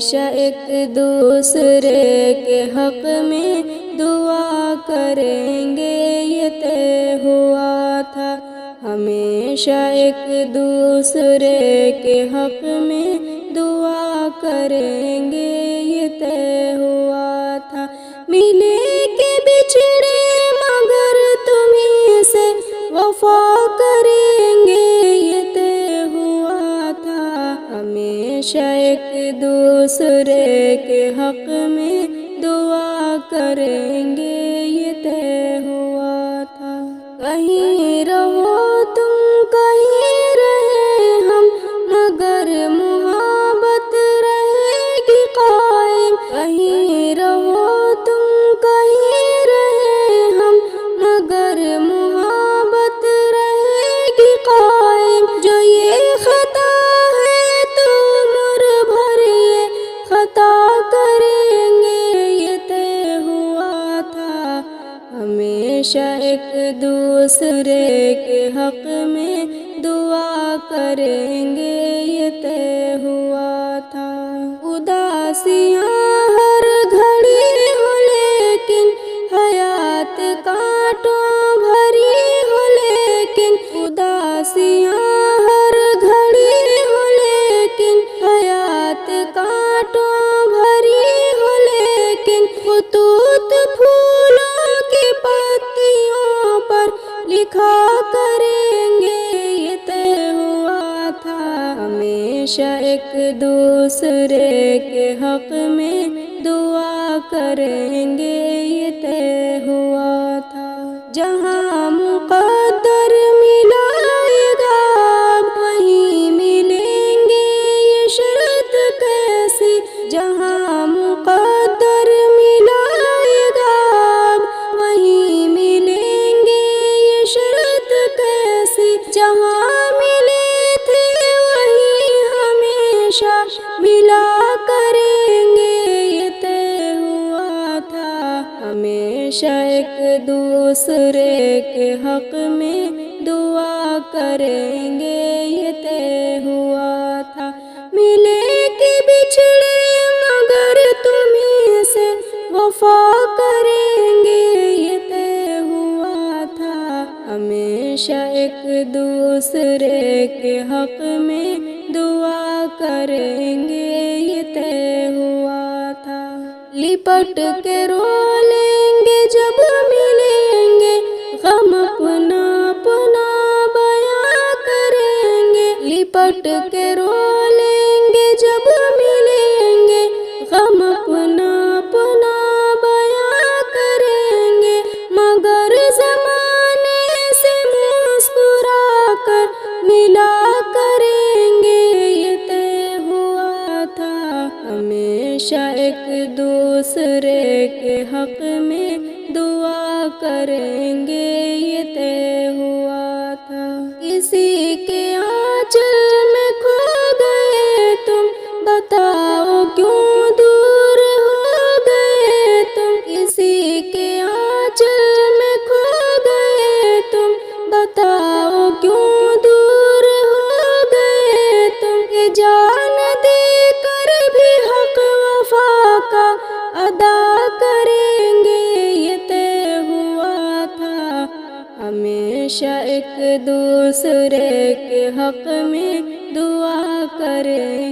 ہمیشہ ایک دوسرے کے حق میں دعا کریں گے یہ طے ہوا تھا، ہمیشہ ایک دوسرے کے حق میں دعا کریں گے یہ طے ہوا تھا۔ ملے کہ بچھڑے مگر تمہیں سے وفا کریں گے یہ طے ہوا تھا، ہمیشہ ایک دوسرے کے حق میں دعا کریں گے یہ طے ہوا تھا۔ کہیں رہو تم کہیں رہے ہم مگر محبت رہے گی قائم، کہیں رہو تم کہیں رہے ہم مگر محبت رہے گی قائم۔ جو یہ خطا ہے تو عمر بھر یہ خطا کریں گے یہ طے ہوا تھا، ہمیشہ ایک دوسرے کے حق میں دعا کریں گے یہ طے ہوا تھا۔ اداسیاں ہر گھڑی ہو لیکن حیات کانٹوں بھری ہو لیکن، اداسیاں ہر گھڑی ہو لیکن حیات کانٹوں بھری ہو لیکن، خطوط پھولوں کی پتیوں پر لکھا کریں گے یہ طے ہوا تھا، ہمیشہ ایک دوسرے کے حق میں دعا کریں گے یہ طے ہوا تھا۔ جہاں مقدر ملائے گا وہیں ملیں گے یہ شرط کیسی، جہاں مقدر ملائے گا وہیں ملیں گے یہ شرط کیسی، جہاں ملے تھے وہیں ہمیشہ ملا کریں گے یہ طے ہوا تھا، ہمیشہ ایک دوسرے کے حق میں دعا کریں گے یہ طے ہوا تھا۔ ملے کہ بچھڑے مگر تمہیں سے وفا کریں گے یہ طے ہوا تھا، ہمیشہ ایک دوسرے کے حق میں دعا کریں گے یہ طے ہوا تھا۔ لپٹ کے رو لیں گے جب ملیں گے غم اپنا اپنا بیاں کریں گے، لپٹ کے رو لیں گے جب ملیں گے غم اپنا اپنا بیاں کریں گے، مگر زمانے سے مسکرا کر ملا کریں گے یہ طے ہوا تھا، ہمیشہ ایک دوسرے کے حق میں دعا کریں گے یہ طے ہوا تھا۔ کسی کے آنچل میں کھو گئے تم بتاؤ کیوں دور ہو گئے تم، کسی کے آنچل میں کھو گئے تم بتاؤ کیوں دور ہو گئے تم، کہ جان دے کر بھی حق وفا کا ادا کریں گے یہ طے ہوا تھا، ہمیشہ ایک دوسرے کے حق میں دعا کریں